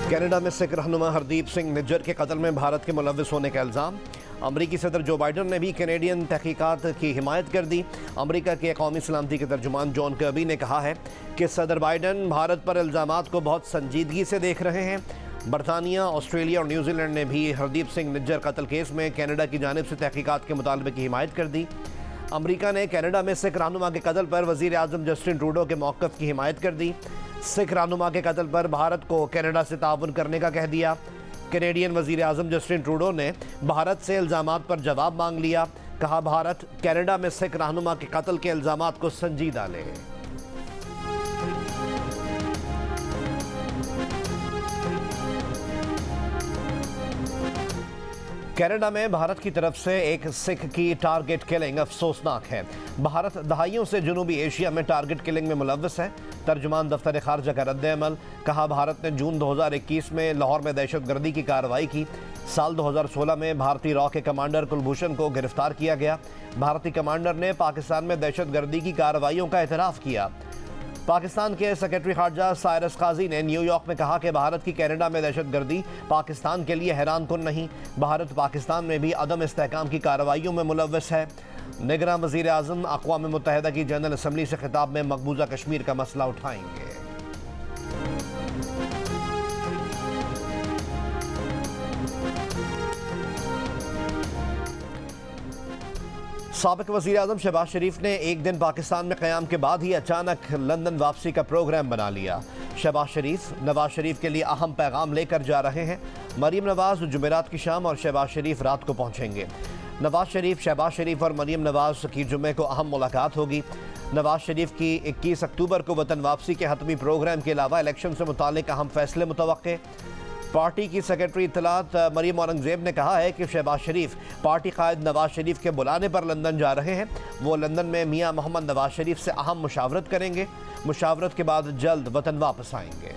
Canada में सिख रहनुमा हरदीप सिंह निज्जर के कत्ल में भारत के मुलव्विस होने का इल्ज़ाम। अमरीकी सदर जो बाइडन ने भी कैनेडियन तहकीकात की हिमायत कर दी। अमरीका के कौमी सलामती के तर्जुमान जॉन कर्बी ने कहा है कि सदर बाइडन भारत पर इल्ज़ामात को बहुत संजीदगी से देख रहे हैं। बरतानिया, ऑस्ट्रेलिया और न्यूजीलैंड ने भी हरदीप सिंह निज्जर कत्ल केस में कनाडा की जानिब से तहकीकात के मुतालबे की हिमायत कर दी। अमरीका ने कनाडा में सिख रहनुमा के कत्ल पर वज़ीर आज़म जस्टिन ट्रूडो के मौक़िफ़ की हिमायत कर दी। सिख रहनुमा के कत्ल पर भारत को कनाडा से ताउन करने का कह दिया। कैनेडियन वज़ीर आज़म जस्टिन ट्रूडो ने भारत से इल्ज़ामात पर जवाब मांग लिया। कहा, भारत कनाडा में सिख रहनुमा के कत्ल के इल्ज़ामात को संजीदा ले। कनाडा में भारत की तरफ से एक सिख की टारगेट किलिंग अफसोसनाक है। भारत दहाइयों से जनूबी एशिया में टारगेट किलिंग में मुलव्वस है। तर्जुमान दफ्तर खारजा का रद्द-ए-अमल। कहा, भारत ने जून 2021 में लाहौर में दहशतगर्दी की कार्रवाई की। साल 2016 में भारतीय रॉ के कमांडर कुलभूषण को गिरफ्तार किया गया। भारतीय कमांडर ने पाकिस्तान में दहशतगर्दी की कार्रवाइयों का एतराफ़ किया। पाकिस्तान के सेक्रेटरी खारजा साइरस काजी ने न्यूयॉर्क में कहा कि भारत की कनाडा में दहशतगर्दी पाकिस्तान के लिए हैरान कुन नहीं। भारत पाकिस्तान में भी अदम इस्तेहकाम की कार्रवाइयों में मुलव्वस है। निगरान वज़ीर आज़म अक़वाम मुत्तहिदा की जनरल असम्बली से खिताब में मकबूजा कश्मीर का मसला उठाएंगे। साबिक़ वज़ीर आज़म शहबाज शरीफ ने एक दिन पाकिस्तान में क़याम के बाद ही अचानक लंदन वापसी का प्रोग्राम बना लिया। शहबाज शरीफ नवाज शरीफ के लिए अहम पैगाम लेकर जा रहे हैं। मरीम नवाज जुमेरात की शाम और शहबाज शरीफ रात को पहुँचेंगे। नवाज शरीफ, शहबाज शरीफ और मरीम नवाज की जुमे को अहम मुलाकात होगी। नवाज शरीफ की 21 अक्टूबर को वतन वापसी के हतमी प्रोग्राम के अलावा इलेक्शन से मुतालिक अहम फैसले मुतवक्के। पार्टी की सेक्रेटरी इत्तलात मरीम औरंगज़ेब ने कहा है कि शहबाज शरीफ पार्टी कायद नवाज शरीफ के बुलाने पर लंदन जा रहे हैं। वो लंदन में मियां मोहम्मद नवाज शरीफ से अहम मुशावरत करेंगे। मुशावरत के बाद जल्द वतन वापस आएंगे।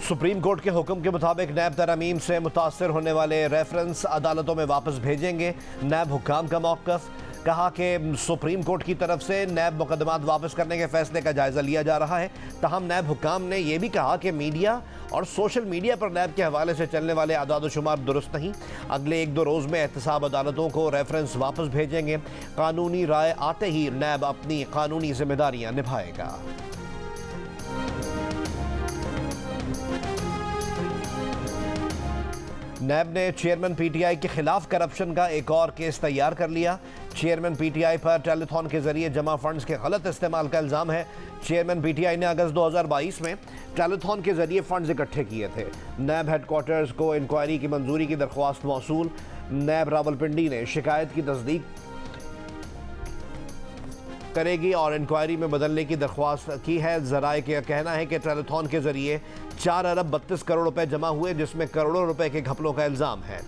सुप्रीम कोर्ट के हुक्म के मुताबिक नैब तरमीम से मुतासर होने वाले रेफरेंस अदालतों में वापस भेजेंगे। नैब हुक्काम का मौक़िफ़। कहा कि सुप्रीम कोर्ट की तरफ से नैब मुकदमात वापस करने के फैसले का जायज़ा लिया जा रहा है। तहम नैब हुक्काम ने यह भी कहा कि मीडिया और सोशल मीडिया पर नैब के हवाले से चलने वाले अदाद शुमार दुरुस्त नहीं। अगले 1-2 रोज़ में एहतसाब अदालतों को रेफरेंस वापस भेजेंगे। कानूनी राय आते ही नैब अपनी कानूनी जिम्मेदारियाँ निभाएगा। नैब ने चेयरमैन पीटीआई के खिलाफ करप्शन का एक और केस तैयार कर लिया। चेयरमैन पीटीआई पर टेलीथॉन के जरिए जमा फंड्स के गलत इस्तेमाल का इल्ज़ाम है। चेयरमैन पीटीआई ने अगस्त 2022 में टेलीथॉन के जरिए फंड्स इकट्ठे किए थे। नैब हेडक्वार्टर्स को इंक्वायरी की मंजूरी की दरख्वास्त मौसूल। नैब रावलपिंडी ने शिकायत की तस्दीक करेगी और इंक्वायरी में बदलने की दरख्वास्त की है। ज़राए का कहना है कि टेलीथॉन के जरिए 4 अरब 32 करोड़ रुपए जमा हुए, जिसमें करोड़ों रुपए के घपलों का इल्ज़ाम है।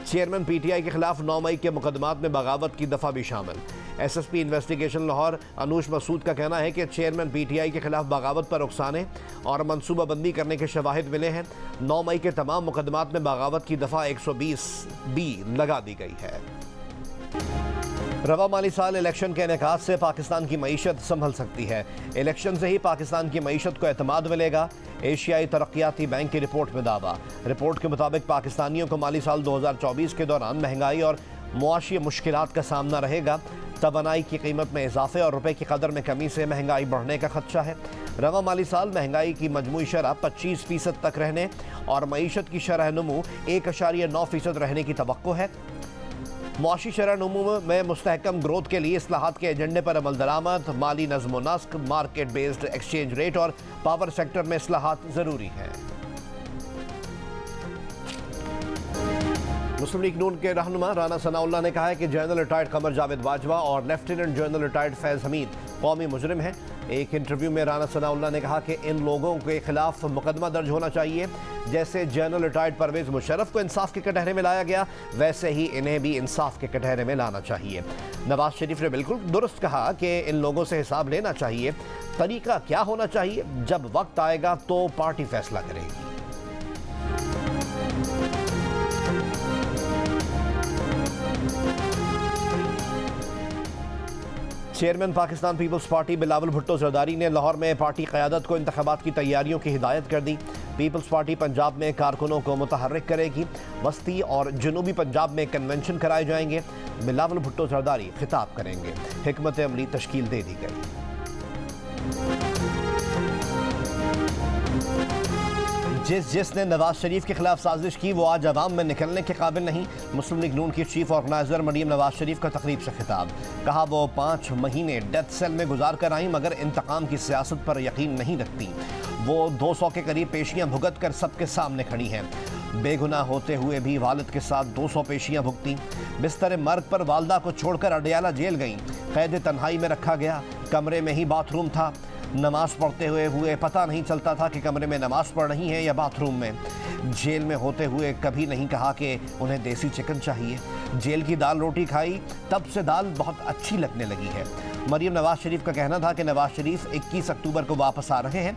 चेयरमैन पीटीआई के खिलाफ 9 मई के मुकदमात में बगावत की दफ़ा भी शामिल। एसएसपी इन्वेस्टिगेशन लाहौर अनूश मसूद का कहना है कि चेयरमैन पीटीआई के खिलाफ बगावत पर उकसाने और मनसूबाबंदी करने के शवाहिद मिले हैं। 9 मई के तमाम मुकदमात में बगावत की दफ़ा 120B लगा दी गई है। रवा माली साल इलेक्शन के इनेकाद से पाकिस्तान की मईशत संभल सकती है। इलेक्शन से ही पाकिस्तान की मईशत को एतमाद मिलेगा। एशियाई तरक्याती बैंक की रिपोर्ट में दावा। रिपोर्ट के मुताबिक पाकिस्तानियों को माली साल 2024 के दौरान महंगाई और मुआशी मुश्किलात का सामना रहेगा। तवानाई की कीमत में इजाफे और रुपए की कदर में कमी से महंगाई बढ़ने का खदशा है। रवा माली साल महंगाई की मजमूई शरह 25% तक रहने और मईशत की शरह नमू 1.9% रहने की तवक्को है। मुआशी शरह नमू में मुस्तहकम ग्रोथ के लिए इस्लाहात के एजेंडे पर अमल दरामद, माली नज़्म व नस्क, मार्केट बेस्ड एक्सचेंज रेट और पावर सेक्टर में इस्लाहात ज़रूरी हैं। मुस्लिम लीग नून के रहनुमा राना सनाउल्लाह ने कहा है कि जनरल रिटायर्ड कमर जावेद बाजवा और लेफ्टिनेंट जनरल रिटायर्ड फैज़ हमीद कौमी मुजरिम हैं। एक इंटरव्यू में राना सनाउल्लाह ने कहा कि इन लोगों के खिलाफ मुकदमा दर्ज होना चाहिए। जैसे जनरल रिटायर्ड परवेज़ मुशर्रफ को इंसाफ के कटहरे में लाया गया, वैसे ही इन्हें भी इंसाफ के कटहरे में लाना चाहिए। नवाज शरीफ ने बिल्कुल दुरुस्त कहा कि इन लोगों से हिसाब लेना चाहिए। तरीका क्या होना चाहिए, जब वक्त आएगा तो पार्टी फैसला करेगी। Chairman Pakistan People's Party Bilawal Bhutto Zardari ने लाहौर में पार्टी क़यादत को इंतखाबात की तैयारियों की हिदायत कर दी। पीपल्स पार्टी पंजाब में कारकुनों को मुतहर्रिक करेगी। वस्ती और जनूबी पंजाब में कन्वेंशन कराए जाएंगे। बिलावल भुट्टो जरदारी खिताब करेंगे। हिकमत अमली तश्कील दे दी गई। जिसने नवाज शरीफ के खिलाफ साजिश की वो आज अवाम में निकलने के काबिल नहीं। मुस्लिम लीग नून की चीफ ऑर्गेनाइजर मरियम नवाज शरीफ का तकरीब से खिताब। कहा वो 5 महीने डेथ सेल में गुजार कर आई मगर इंतकाम की सियासत पर यकीन नहीं रखती। वो 200 के करीब पेशियां भुगत कर सबके सामने खड़ी हैं। बेगुनाह होते हुए भी वालिद के साथ 200 पेशियां भुगती। बिस्तर मर्ग पर वालदा को छोड़कर अडयाला जेल गईं। कैद तन्हाई में रखा गया। कमरे में ही बाथरूम था। नमाज पढ़ते हुए पता नहीं चलता था कि कमरे में नमाज पढ़ रही हैं या बाथरूम में। जेल में होते हुए कभी नहीं कहा कि उन्हें देसी चिकन चाहिए। जेल की दाल रोटी खाई तब से दाल बहुत अच्छी लगने लगी है। मरियम नवाज शरीफ का कहना था कि नवाज शरीफ 21 अक्टूबर को वापस आ रहे हैं।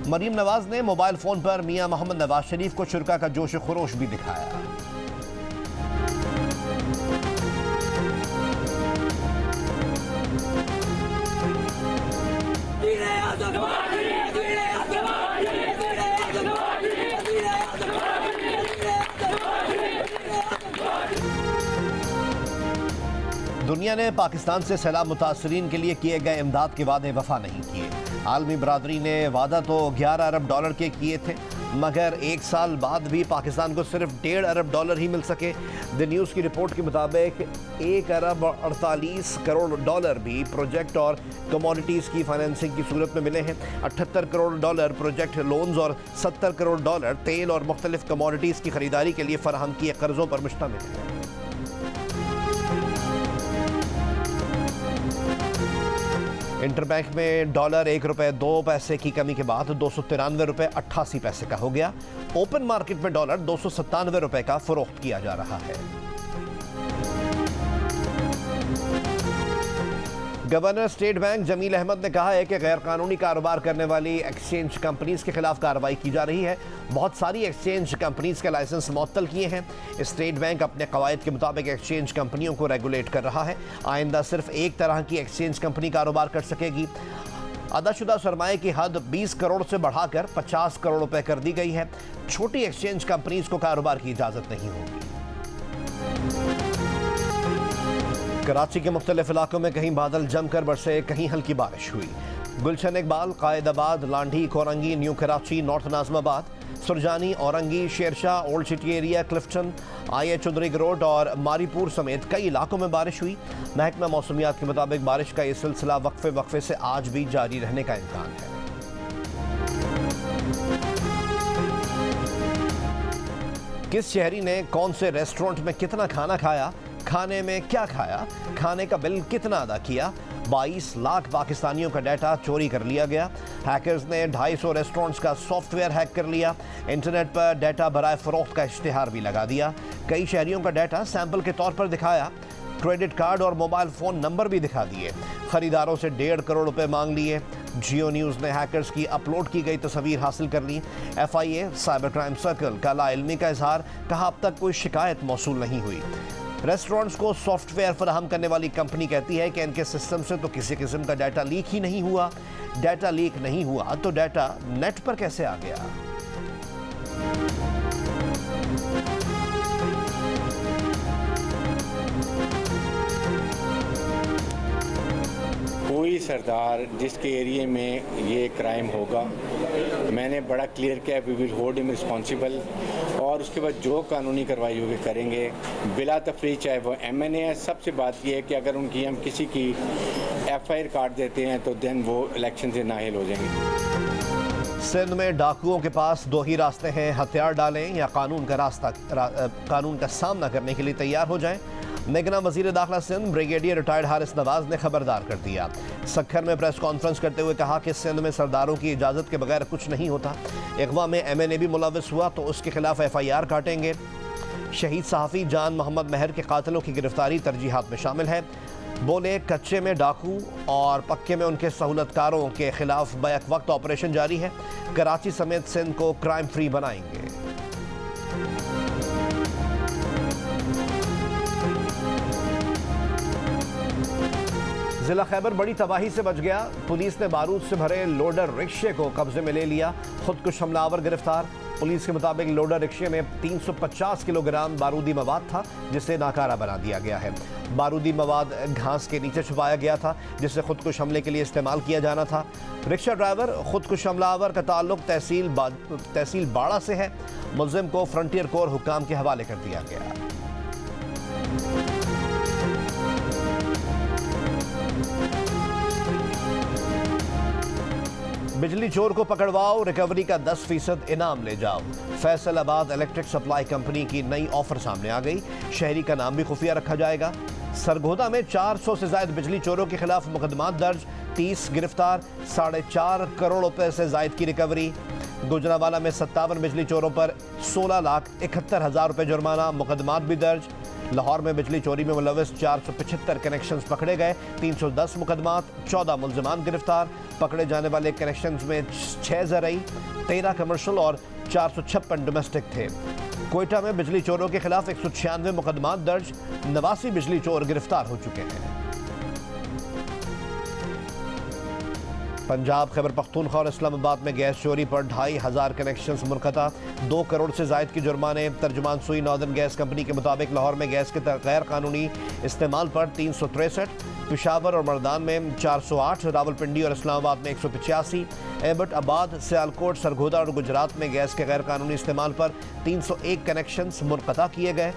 मरियम नवाज ने मोबाइल फ़ोन पर मियां मोहम्मद नवाज शरीफ को शुरा का जोश खरोश भी दिखाया। दुनिया ने पाकिस्तान से सैलाब मुतासरीन के लिए किए गए इमदाद के वादे वफा नहीं किए। आलमी बरादरी ने वादा तो 11 अरब डॉलर के किए थे मगर 1 साल बाद भी पाकिस्तान को सिर्फ 1.5 अरब डॉलर ही मिल सके। द न्यूज़ की रिपोर्ट के मुताबिक 1 अरब 48 करोड़ डॉलर भी प्रोजेक्ट और कमोडिटीज़ की फाइनेंसिंग की सूरत में मिले हैं। 78 करोड़ डॉलर प्रोजेक्ट लोन्स और 70 करोड़ डॉलर तेल और मुख्तलिफ कमोडिटीज़ की खरीदारी के लिए फराहम किए कर्ज़ों पर मुश्तमिल है। इंटरबैंक में डॉलर 1 रुपये 2 पैसे की कमी के बाद 293 रुपये 88 पैसे का हो गया। ओपन मार्केट में डॉलर 297 रुपये का फरोख्त किया जा रहा है। Governor State Bank Jamil Ahmad ने कहा है कि गैर कानूनी कारोबार करने वाली एक्सचेंज कंपनीज के खिलाफ कार्रवाई की जा रही है। बहुत सारी एक्सचेंज कंपनीज के लाइसेंस मुअत्तल किए हैं। स्टेट बैंक अपने कवायद के मुताबिक एक्सचेंज कंपनियों को रेगुलेट कर रहा है। आइंदा सिर्फ एक तरह की एक्सचेंज कंपनी कारोबार कर सकेगी। अदाशुदा सरमाए की हद 20 करोड़ से बढ़ाकर 50 करोड़ रुपए कर दी गई है। छोटी एक्सचेंज कंपनीज को कारोबार की इजाजत नहीं होगी। कराची के मुख्तलिफ इलाकों में कहीं बादल जमकर बरसे, कहीं हल्की बारिश हुई। Gulshan Iqbal, Quaidabad, Landhi, Korangi, new Karachi, north Nazimabad, Surjani, Orangi, Shershah, old city area, Clifton, I Chaudhry road और मारीपुर समेत कई इलाकों में बारिश हुई। महकमा मौसमियात के मुताबिक बारिश का ये सिलसिला वक्फे से आज भी जारी रहने का इम्कान है। किस शहरी ने कौन से रेस्टोरेंट में कितना खाना खाया, खाने में क्या खाया, खाने का बिल कितना अदा किया, 22 लाख पाकिस्तानियों का डाटा चोरी कर लिया गया। हैकर्स ने 250 रेस्टोरेंट्स का सॉफ्टवेयर हैक कर लिया। इंटरनेट पर डाटा बराए फरोख्त का इश्तिहार भी लगा दिया। कई शहरियों का डाटा सैंपल के तौर पर दिखाया। क्रेडिट कार्ड और मोबाइल फ़ोन नंबर भी दिखा दिए। खरीदारों से 1.5 करोड़ रुपए मांग लिए। जियो न्यूज़ ने हैकर्स की अपलोड की गई तस्वीर हासिल कर ली। FIA साइबर क्राइम सर्कल का लाइल्मी का इजहार, कहा अब तक कोई शिकायत मौसूल नहीं हुई। रेस्टोरेंट्स को सॉफ्टवेयर फराहम करने वाली कंपनी कहती है कि इनके सिस्टम से तो किसी किस्म का डाटा लीक ही नहीं हुआ। डाटा लीक नहीं हुआ तो डाटा नेट पर कैसे आ गया? कोई सरदार जिसके एरिया में ये क्राइम होगा, मैंने बड़ा क्लियर किया, we will hold him responsible, और उसके बाद जो कानूनी कार्रवाई होगी करेंगे बिला तफरीक, चाहे वो MNA है। सबसे बात यह है कि अगर उनकी हम किसी की FIR काट देते हैं तो देन वो इलेक्शन से नाअहल हो जाएंगे। सिंध में डाकुओं के पास 2 ही रास्ते हैं, हथियार डालें या कानून का सामना करने के लिए तैयार हो जाएं। निगरान वजीर दाखिला सिंध ब्रिगेडियर रिटायर्ड हारिस नवाज ने खबरदार कर दिया। सक्खर में प्रेस कॉन्फ्रेंस करते हुए कहा कि सिंध में सरदारों की इजाज़त के बगैर कुछ नहीं होता। अगवा में MNA भी मुलविस हुआ तो उसके खिलाफ FIR काटेंगे। शहीद सहाफ़ी जान मोहम्मद महर के कातिलों की गिरफ्तारी तरजीहात में शामिल है। बोले कच्चे में डाकू और पक्के में उनके सहूलतकारों के खिलाफ बैक वक्त ऑपरेशन जारी है। कराची समेत सिंध को क्राइम फ्री बनाएंगे। जिला खैबर बड़ी तबाही से बच गया। पुलिस ने बारूद से भरे लोडर रिक्शे को कब्जे में ले लिया। खुदकुश हमलावर गिरफ्तार। पुलिस के मुताबिक लोडर रिक्शे में 350 किलोग्राम बारूदी मवाद था, जिसे नाकारा बना दिया गया है। बारूदी मवाद घास के नीचे छुपाया गया था, जिसे खुदकुश हमले के लिए इस्तेमाल किया जाना था। रिक्शा ड्राइवर खुदकुश हमलावर का ताल्लुक तहसील बाड़ा से है। मुलजिम को फ्रंटियर कोर हुक्काम के हवाले कर दिया गया। बिजली चोर को पकड़वाओ, रिकवरी का 10% इनाम ले जाओ। फैसलाबाद इलेक्ट्रिक सप्लाई कंपनी की नई ऑफर सामने आ गई। शहरी का नाम भी खुफिया रखा जाएगा। सरगोदा में 400 से ज्यादा बिजली चोरों के खिलाफ मुकदमात दर्ज, 30 गिरफ्तार, 4.5 करोड़ रुपए से ज्यादा की रिकवरी। गुजरावाला में 57 बिजली चोरों पर 16,71,000 रुपए जुर्माना, मुकदमात भी दर्ज। लाहौर में बिजली चोरी में मुलविस 475 कनेक्शंस पकड़े गए, 310 मुकदमात, 14 मुलजमान गिरफ्तार। पकड़े जाने वाले कनेक्शंस में 6 ज़रई, 13 कमर्शियल और 456 डोमेस्टिक थे। कोयटा में बिजली चोरों के खिलाफ 196 मुकदमात दर्ज, 89 बिजली चोर गिरफ्तार हो चुके हैं। पंजाब, खैबर पख्तूनख्वा और इस्लामाबाद में गैस चोरी पर 2,500 कनेक्शंस मुनक़ता, 2 करोड़ से ज़ायद की जुर्माने। तर्जुमान सुई नॉर्दर्न गैस कंपनी के मुताबिक लाहौर में गैस के गैर कानूनी इस्तेमाल पर 363, पेशावर और मर्दान में 408, रावलपिंडी और इस्लामाबाद में 185, एबटाबाद, सियालकोट, सरगोदा और गुजरात में गैस के गैर कानूनी इस्तेमाल पर 301 कनेक्शंस मुनक़ता किए गए।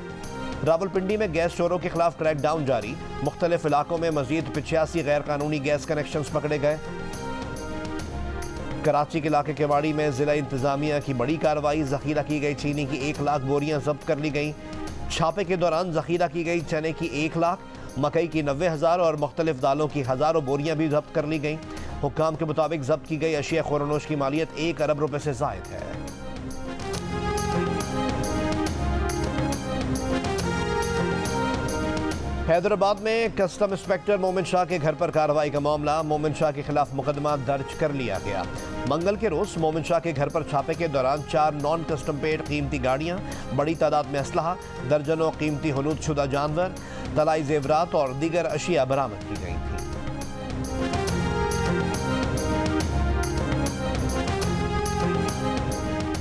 रावलपिंडी में गैस चोरों के खिलाफ क्रैकडाउन जारी, मुख्तलिफ इलाकों में मजीद 85 गैर कानूनी गैस कनेक्शंस पकड़े गए। कराची के इलाके केवाड़ी में जिला इंतजामिया की बड़ी कार्रवाई, जखीरा की गई चीनी की 1 लाख बोरियां जब्त कर ली गई। छापे के दौरान जखीरा की गई चने की 1 लाख, मकई की 90,000 और मुख्तलिफ दालों की हज़ारों बोरियां भी जब्त कर ली गई। हुक्काम के मुताबिक जब्त की गई अशिया खोरनोश की मालियत 1 अरब रुपए से ज़ायद है। हैदराबाद में कस्टम इंस्पेक्टर मोमिन शाह के घर पर कार्रवाई का मामला, मोमिन शाह के खिलाफ मुकदमा दर्ज कर लिया गया। मंगल के रोज मोमिन शाह के घर पर छापे के दौरान 4 नॉन कस्टम पेड कीमती गाड़ियां, बड़ी तादाद में असलहा, दर्जनों कीमती हुनूद शुदा जानवर, तलाई जेवरात और दीगर अशिया बरामद की गई थी।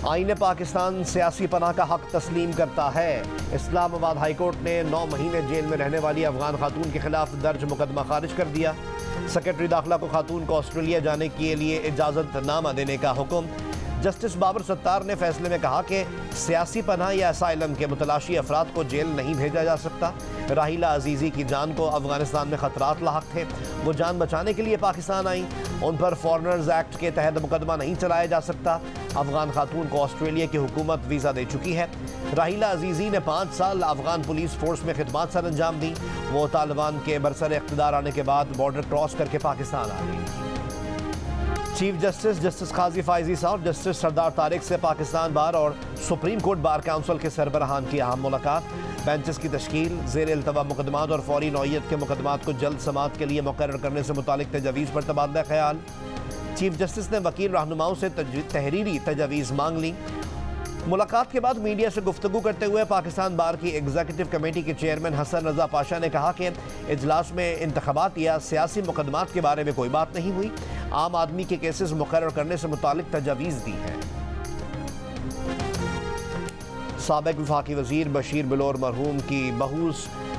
आईन पाकिस्तान सियासी पनाह का हक तस्लीम करता है। इस्लामाबाद हाईकोर्ट ने 9 महीने जेल में रहने वाली अफगान खातून के खिलाफ दर्ज मुकदमा खारिज कर दिया। सेक्रेटरी दाखिला को खातून को ऑस्ट्रेलिया जाने के लिए इजाज़तनामा देने का हुक्म। जस्टिस बाबर सत्तार ने फैसले में कहा कि सियासी पनाह या असाइलम के मुतलाशी अफराद को जेल नहीं भेजा जा सकता। राहिला अजीज़ी की जान को अफगानिस्तान में खतरात लाहक थे, वो जान बचाने के लिए पाकिस्तान आई। उन पर फॉरेनर्स एक्ट के तहत मुकदमा नहीं चलाया जा सकता। अफगान खातून को ऑस्ट्रेलिया की हुकूमत वीज़ा दे चुकी है। राहिला अजीज़ी ने 5 साल अफगान पुलिस फोर्स में खिदमत सर अंजाम दी। वो तालिबान के बरसर इक़्तिदार आने के बाद बॉर्डर क्रॉस करके पाकिस्तान आ गई। चीफ जस्टिस काजी फायजी साहब जस्टिस सरदार तारिक से पाकिस्तान बार और सुप्रीम कोर्ट बार काउंसिल के सरबराहान की अहम मुलाकात। बेंचेस की तश्कील, ज़ेर इल्तवा मुकदमात और फौरी नौयत के मुकदमात को जल्द समाअत के लिए मुकर्रर करने से मुतालिक तजावीज़ पर तबादला ख्याल। चीफ जस्टिस ने वकील रहनुमाओं से तहरीरी तजावीज़ मांग ली। मुलाकात के बाद मीडिया से गुफ्तगू करते हुए पाकिस्तान बार की एग्जीक्यूटिव कमेटी के चेयरमैन हसन रजा पाशा ने कहा कि इजलास में इंतखाबात या सियासी मुकदमात के बारे में कोई बात नहीं हुई। आम आदमी के केसेस मुकर्रर करने से मुतालिक तजावीज़ दी है। साबिक वफाकी वजीर बशीर बिलोर मरहूम की बहू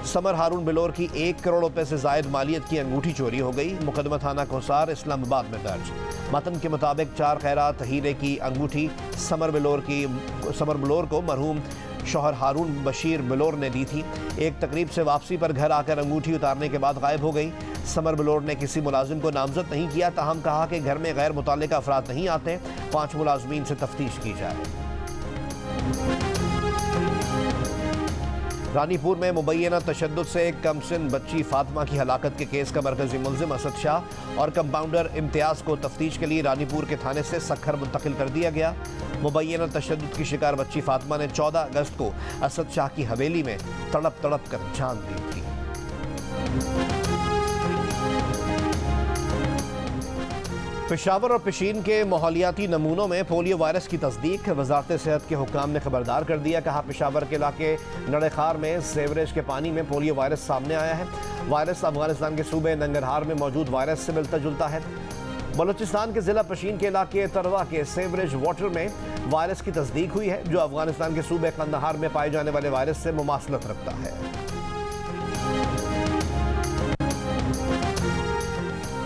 समर हारून बिलोर की 1 करोड़ रुपए से जायद मालियत की अंगूठी चोरी हो गई। मुकदमा थाना कोसार इस्लामाबाद में दर्ज। मतन के मुताबिक 4 खैरात हीरे की अंगूठी समर बिलोर को मरहूम शौहर हारून बशीर बिलोर ने दी थी। एक तकरीब से वापसी पर घर आकर अंगूठी उतारने के बाद गायब हो गई। समर बिलोर ने किसी मुलाजिम को नामजद नहीं किया, ताहम कहा कि घर में गैर मुताल्लिका अफराद नहीं आते। 5 मुलाजमीन से तफ्तीश की जाए। रानीपुर में मुबैना तशद्दुद से एक कमसिन बच्ची फातिमा की हलाकत के केस का मरकजी मुल्जिम असद शाह और कंपाउंडर इम्तियाज को तफ्तीश के लिए रानीपुर के थाने से सक्खर मुंतकिल कर दिया गया। मुबैना तशद्दुद की शिकार बच्ची फातिमा ने 14 अगस्त को असद शाह की हवेली में तड़प कर जान दी थी। पेशावर और पेशीन के माहौलियाती नमूनों में पोलियो वायरस की तस्दीक। वजारत सेहत के हुक्काम ने खबरदार कर दिया। कहा, पेशावर के इलाके नड़ेखार में सेवरेज के पानी में पोलियो वायरस सामने आया है। वायरस अफगानिस्तान के सूबे नंगरहार में मौजूद वायरस से मिलता जुलता है। बलूचिस्तान के जिला पेशीन के इलाके तरवा के सेवरेज वाटर में वायरस की तस्दीक हुई है, जो अफगानिस्तान के सूबे कंदहार में पाए जाने वाले वायरस से मुमासलत रखता है।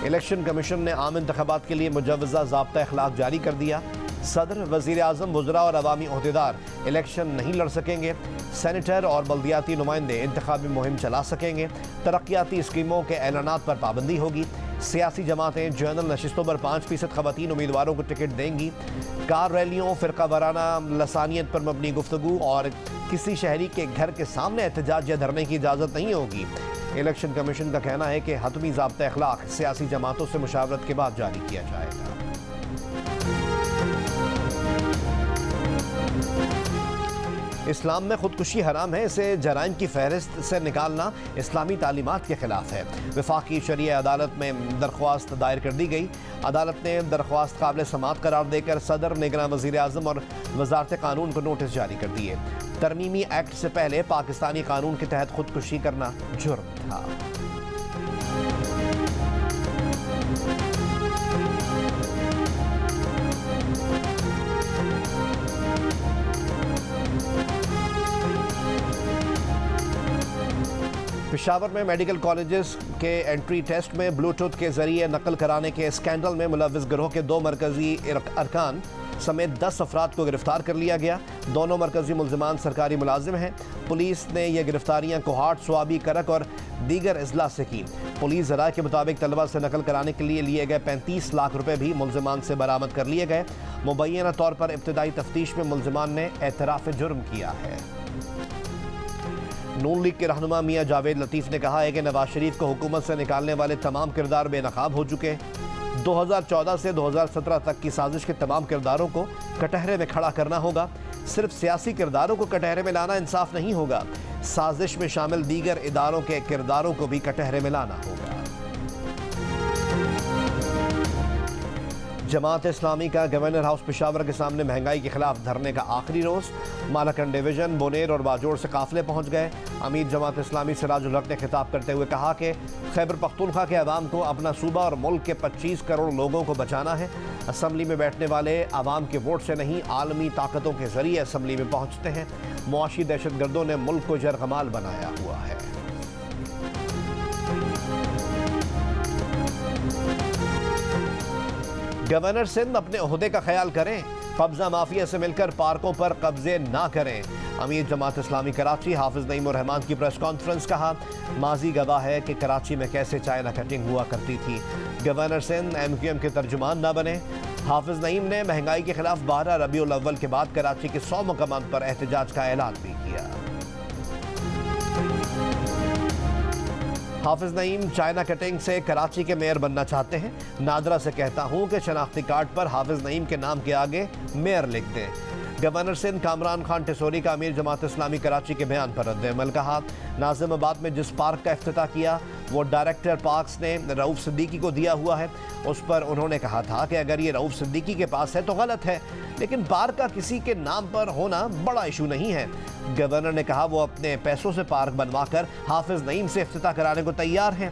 इलेक्शन कमीशन ने आम इंतखाबात के लिए मुजव्वज़ा ज़ाब्ता अखलाक जारी कर दिया। सदर, वज़ीर आज़म, वज़रा और अवामी ओहदेदार इलेक्शन नहीं लड़ सकेंगे। सेनेटर और बल्दियाती नुमाइंदे इंतखाबी मुहिम चला सकेंगे। तरक्याती स्कीमों के ऐलानात पर पाबंदी होगी। सियासी जमातें जनरल नशिस्तों पर 5% ख़वातीन उम्मीदवारों को टिकट देंगी। कार रैलियों, फ़िरका वाराना लसानियत पर मबनी गुफ्तगू और किसी शहरी के घर के सामने एहतजाज या धरने की इजाज़त नहीं होगी। इलेक्शन कमीशन का कहना है कि हतमी ज़ाब्ता अखलाक सियासी जमातों से मुशावरत के बाद जारी किया जाएगा। इस्लाम में खुदकुशी हराम है, इसे जराइम की फहरिस्त से निकालना इस्लामी तालीमात के खिलाफ है। वफाकी शरिया अदालत में दरख्वास्त दायर कर दी गई। अदालत ने दरख्वास्त काबिल समाअत करार देकर सदर, निगरान वज़ीर आज़म और वजारत कानून को नोटिस जारी कर दिए। तरमीमी एक्ट से पहले पाकिस्तानी कानून के तहत खुदकुशी करना जुर्म था। पेशावर में मेडिकल कॉलेजेस के एंट्री टेस्ट में ब्लूटूथ के जरिए नकल कराने के स्कैंडल में मुलव्विस गिरोह के 2 मरकजी अरकान समेत 10 अफराद को गिरफ्तार कर लिया गया। दोनों मरकजी मुल्जिमान सरकारी मुलाजिम हैं। पुलिस ने यह गिरफ्तारियां कोहाट, स्वाबी, करक और दीगर अजला से की। पुलिस ज़राए के मुताबिक तलबा से नकल कराने के लिए गए 35 लाख रुपए भी मुल्जिमान से बरामद कर लिए गए। मुबैना तौर पर इब्तदाई तफ्तीश में मुल्जिमान ने एतराफ़ जुर्म किया है। नून लीग के रहनुमा मियां जावेद लतीफ़ ने कहा है कि नवाज शरीफ को हुकूमत से निकालने वाले तमाम किरदार बेनकाब हो चुके हैं। 2014 से 2017 तक की साजिश के तमाम किरदारों को कटहरे में खड़ा करना होगा। सिर्फ सियासी किरदारों को कटहरे में लाना इंसाफ नहीं होगा, साजिश में शामिल दीगर इदारों के किरदारों को भी कटहरे में लाना होगा। जमात इस्लामी का गवर्नर हाउस पेशावर के सामने महंगाई के खिलाफ धरने का आखिरी रोज। मालाकंड डिवीजन, बोनेर और बाजोड़ से काफिले पहुंच गए। अमीर जमात इस्लामी सिराजुल हक ने खिताब करते हुए कहा कि खैबर पख्तूनख्वा के अवाम को अपना सूबा और मुल्क के 25 करोड़ लोगों को बचाना है। असम्बली में बैठने वाले अवाम के वोट से नहीं, आलमी ताकतों के जरिए असम्बली में पहुंचते हैं। मुआशी दहशतगर्दों ने मुल्क को जरगमाल बनाया हुआ है। गवर्नर सिंध अपने ओहदे का ख्याल करें, कब्जा माफिया से मिलकर पार्कों पर कब्जे ना करें। अमीर जमात इस्लामी कराची हाफिज नईम उर रहमान की प्रेस कॉन्फ्रेंस। कहा, माजी गवाह है कि कराची में कैसे चाइना कटिंग हुआ करती थी। गवर्नर सिंध MQM के तर्जुमान ना बने। हाफिज नईम ने महंगाई के खिलाफ 12 रबीउल अव्वल के बाद कराची के 100 मकामात पर एहतजाज का ऐलान भी किया। हाफिज नईम चाइना कटिंग से कराची के मेयर बनना चाहते हैं। नादरा से कहता हूं कि शनाख्ती कार्ड पर हाफिज नईम के नाम के आगे मेयर लिख दें। गवर्नर सिंध कामरान खान टिसोरी का अमीर जमात इस्लामी कराची के बयान पर रद्द-ए-अमल। कहा, नाज़िमाबाद में जिस पार्क का इफ्तिताह किया वो डायरेक्टर पार्क्स ने रऊफ सिद्दीकी को दिया हुआ है। उस पर उन्होंने कहा था कि अगर ये रऊफ सिद्दीकी के पास है तो गलत है, लेकिन पार्क का किसी के नाम पर होना बड़ा इशू नहीं है। गवर्नर ने कहा वो अपने पैसों से पार्क बनवाकर हाफिज नईम से इफ्तिताह कराने को तैयार हैं।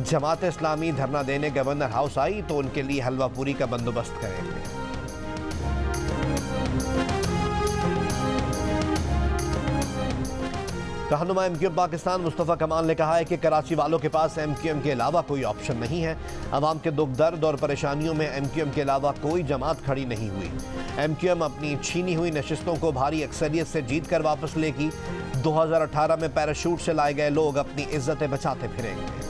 जमात इस्लामी धरना देने गवर्नर हाउस आई तो उनके लिए हलवा पूरी का बंदोबस्त करेंगे। रहनुमा MQM पाकिस्तान मुस्तफ़ा कमाल ने कहा है कि कराची वालों के पास MQM के अलावा कोई ऑप्शन नहीं है। अवाम के दुख दर्द और परेशानियों में MQM के अलावा कोई जमात खड़ी नहीं हुई। MQM अपनी छीनी हुई नशिस्तों को भारी अक्सरियत से जीत कर वापस लेगी। 2018 में पैराशूट से लाए गए लोग अपनी इज्जतें बचाते फिरेंगे।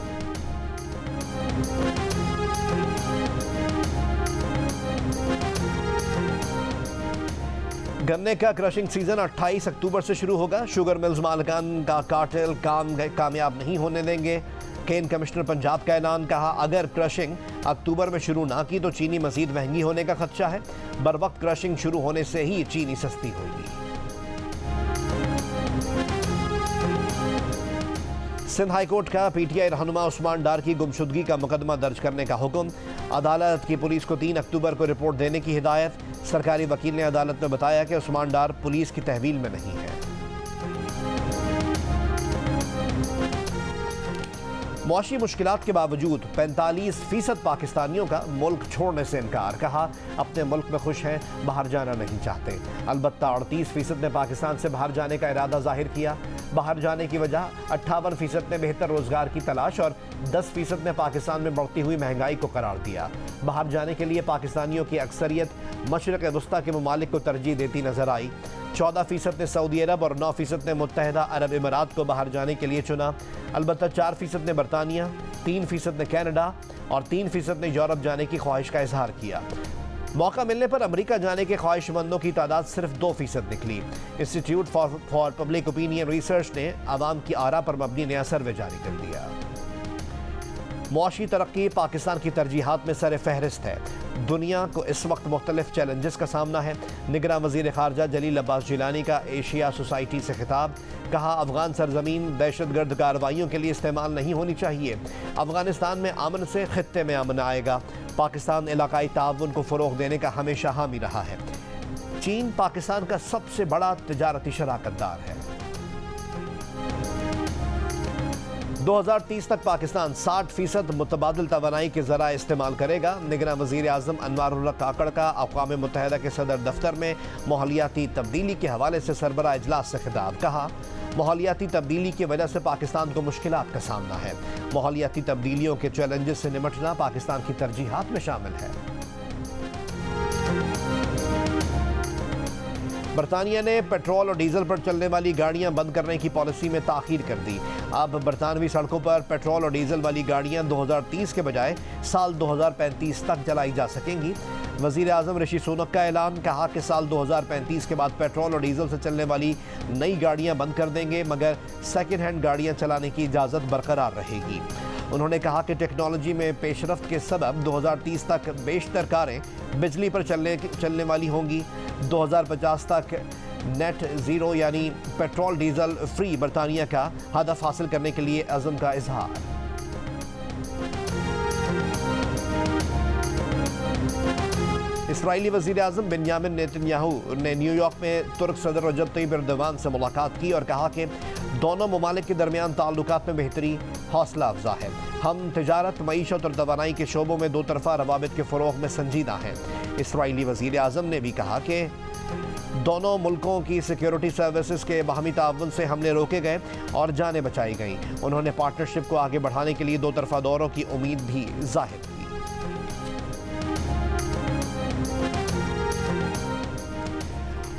गन्ने का क्रशिंग सीजन 28 अक्टूबर से शुरू होगा। शुगर मिल्स मालिकान का कार्टेल कामयाब नहीं होने देंगे। केन कमिश्नर पंजाब का ऐलान। कहा, अगर क्रशिंग अक्टूबर में शुरू ना की तो चीनी मजीद महंगी होने का खदशा है। बर वक्त क्रशिंग शुरू होने से ही चीनी सस्ती होगी। सिंध हाईकोर्ट का पीटीआई रहनुमा उस्मान डार की गुमशुदगी का मुकदमा दर्ज करने का हुक्म। अदालत की पुलिस को 3 अक्टूबर को रिपोर्ट देने की हिदायत। सरकारी वकील ने अदालत में बताया कि उस्मान डार पुलिस की तहवील में नहीं है। मौशी मुश्किलात के बावजूद 45% पाकिस्तानियों का मुल्क छोड़ने से इनकार। कहा अपने मुल्क में खुश हैं, बाहर जाना नहीं चाहते। अलबत्ता 38% ने पाकिस्तान से बाहर जाने का इरादा जाहिर किया। बाहर जाने की वजह 58% ने बेहतर रोजगार की तलाश और 10% ने पाकिस्तान में बढ़ती हुई महंगाई को करार दिया। बाहर जाने के लिए पाकिस्तानियों की अक्सरियत मशरिक़ वस्ता के ममालिक को तरजीह देती नजर आई। 14% ने सऊदी अरब और 9% ने मुत्तहिदा अरब इमारात को बाहर जाने के लिए चुना। अलबत्ता 4% ने बरतानिया, 3% ने कनाडा और 3% ने यूरोप जाने की ख्वाहिश का इजहार किया। मौका मिलने पर अमेरिका जाने के ख्वाहिशमंदों की तादाद सिर्फ 2% निकली। Institute for public opinion research ने आवाम की आरा पर मबनी नया सर्वे जारी कर दिया। मुआशी तरक्की पाकिस्तान की तरजीहात में सर फहरिस्त है। दुनिया को इस वक्त मुख्तलिफ चैलेंजेस का सामना है। निगरान वज़ीर ख़ारजा जलील अब्बास जिलानी का एशिया सोसाइटी से खिताब। कहा अफगान सरजमीन दहशतगर्द कार्रवाइयों के लिए इस्तेमाल नहीं होनी चाहिए। अफगानिस्तान में अमन से खित्ते में अमन आएगा। पाकिस्तान इलाकाई ताउन को फ़रोग़ देने का हमेशा हामी रहा है। चीन पाकिस्तान का सबसे बड़ा तिजारती शराकतदार है। 2030 तक पाकिस्तान 60% मुतबादिल तवानाई के ज़राए इस्तेमाल करेगा। निगरान वज़ीर आज़म अनवारुल्लाह काकड़ का अक़वाम मुत्तहिदा के सदर दफ्तर में माहौलियाती तब्दीली के हवाले से सरबराह इजलास से खिताब। कहा माहौलियाती तब्दीली की वजह से पाकिस्तान को मुश्किलात का सामना है। माहौलियाती तब्दीलियों के चैलेंजेस से निपटना पाकिस्तान की तरजीहात में शामिल है। बरतानिया ने पेट्रोल और डीजल पर चलने वाली गाड़ियां बंद करने की पॉलिसी में ताख़ीर कर दी। अब बरतानवी सड़कों पर पेट्रोल और डीजल वाली गाड़ियां 2030 के बजाय साल 2035 तक चलाई जा सकेंगी। वज़ीर आज़म ऋषि सुनक का ऐलान। कहा कि साल 2035 के बाद पेट्रोल और डीजल से चलने वाली नई गाड़ियां बंद कर देंगे, मगर सेकेंड हैंड गाड़ियां चलाने की इजाज़त बरकरार रहेगी। उन्होंने कहा कि टेक्नोलॉजी में पेशरफ्त के सबब 2030 तक बेशतर कारें बिजली पर चलने वाली होंगी। 2050 तक नेट ज़ीरो यानी पेट्रोल डीजल फ्री बरतानिया का हदफ हासिल करने के लिए अज़म का इजहार। इस्राईली वज़ीर आज़म बेंयामिन नेतन्याहू ने न्यूयॉर्क में तुर्क सदर रजब तय्यिब एर्दोगान से मुलाकात की और कहा कि दोनों ममालिक के दरमियान ताल्लुकात में बेहतरी हौसला अफजा है। हम तिजारत, मईशत और तवानाई के शोबों में दो तरफा रवाबित के फ़रोग़ में संजीदा हैं। इस्राईली वज़ीर आज़म ने भी कहा कि दोनों मुल्कों की सिक्योरिटी सर्विसेज के बाहमी ताउन से हमले रोके गए और जानें बचाई गईं। उन्होंने पार्टनरशिप को आगे बढ़ाने के लिए दो तरफा दौरों की उम्मीद भी जाहिर की।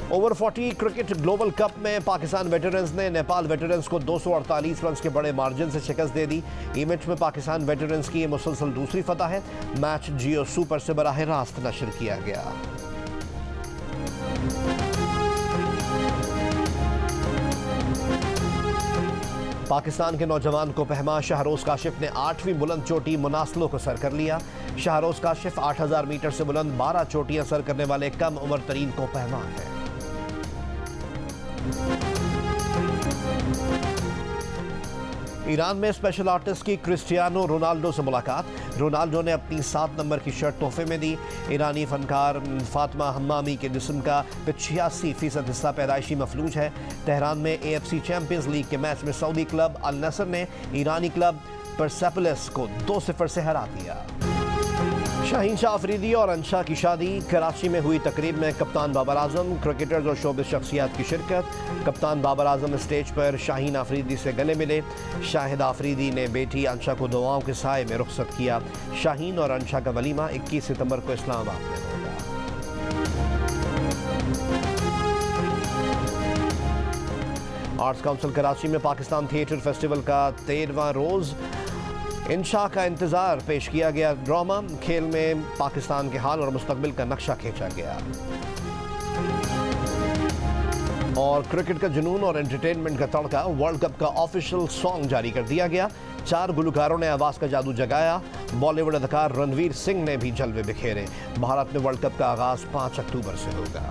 ओवर 40 क्रिकेट ग्लोबल कप में पाकिस्तान वेटरन्स ने नेपाल वेटरन्स को 248 रन के बड़े मार्जिन से शिकस्त दे दी। ई मैच में पाकिस्तान वेटरन्स की ये मुसलसल दूसरी फतह है। मैच जियो सुपर से बराह रास्त नशर किया गया। पाकिस्तान के नौजवान को पहमा शहरोज काशिफ ने 8वीं बुलंद चोटी मुनासलो को सर कर लिया। शहरोज काशिफ 8000 मीटर से बुलंद 12 चोटियां सर करने वाले कम उम्र तरीन को पहमा है। ईरान में स्पेशल आर्टिस्ट की क्रिस्टियानो रोनाल्डो से मुलाकात। रोनाल्डो ने अपनी 7 नंबर की शर्ट तोहफे में दी। ईरानी फनकार फातिमा हम्मामी के जिस्म का 86% हिस्सा पैदाइशी मफलूज है। तेहरान में AFC चैंपियंस लीग के मैच में सऊदी क्लब अल नसर ने ईरानी क्लब परसेपोलिस को 2-0 से हरा दिया। शाहीन शाह अफरीदी और अंशा की शादी। कराची में हुई तकरीब में कप्तान बाबर आजम, क्रिकेटर्स और शोबिस शख्सियात की शिरकत। कप्तान बाबर आजम स्टेज पर शाहीन अफरीदी से गले मिले। शाहिद अफरीदी ने बेटी अंशा को दुआओं के साए में रुखसत किया। शाहीन और अंशा का वलीमा 21 सितंबर को इस्लामाबाद में होगा। आर्ट्स काउंसिल कराची में पाकिस्तान थिएटर फेस्टिवल का 13वां रोज़ इंशा का इंतज़ार पेश किया गया। ड्रामा खेल में पाकिस्तान के हाल और मुस्तकबिल का नक्शा खींचा गया। और क्रिकेट का जुनून और एंटरटेनमेंट का तड़का वर्ल्ड कप का ऑफिशियल सॉन्ग जारी कर दिया गया। 4 गुलकारों ने आवाज़ का जादू जगाया। बॉलीवुड अदाकार रणवीर सिंह ने भी जलवे बिखेरे। भारत में वर्ल्ड कप का आगाज़ 5 अक्टूबर से होगा।